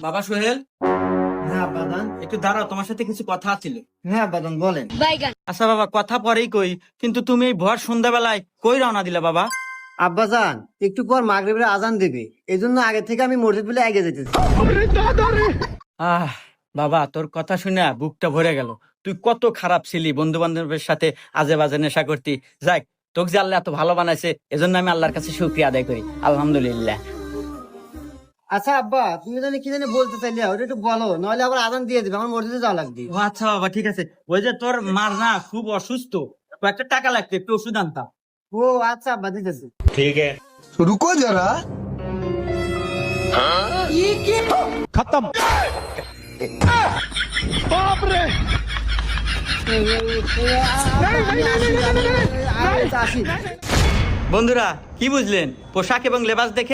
বাবা সোহেল, হ্যাঁ বাদান। একটু দাঁড়াও, তোমার সাথে কিছু কথা ছিল। হ্যাঁ বাদান, বলেন। আচ্ছা বাবা, কথা পরেই কই, কিন্তু তুমি এই ভর সন্ধ্যাবেলায় কই রওনা দিলা বাবা? আব্বাজান, একটু পর মাগরিবের আজান দেবে, এই জন্য আগে থেকে আমি মসজিদ বলে এগিয়ে যেতেছি। আহ বাবা, তোর কথা শুনে বুকটা ভরে গেল। তুই কত খারাপ ছিলি, বন্ধু বান্ধবের সাথে আজে বাজে নেশা করতি। যাক, তোকে যে আল্লাহ এত ভালো বানাইছে, এজন্য আমি আল্লাহর কাছে শুকরিয়া আদায় করি, আলহামদুলিল্লাহ। আচ্ছা আব্বা, তুমি জানি কি জানি বলতে চাইলে, ওটা একটু বলো, নইলে আবার আজান দিয়ে দিবে, আমার মসজিদে যাওয়া লাগবে। ও আচ্ছা বাবা, ঠিক আছে। ওই যে তোর মার না খুব অসুস্থ, কয়েকটা টাকা লাগতো, একটু ওষুধ আনতাম। ও আচ্ছা আব্বা, দিতেছি। रुको जरा खत्म। আসি। বন্ধুরা, কি বুঝলেন পোশাক এবং লেবাস দেখে?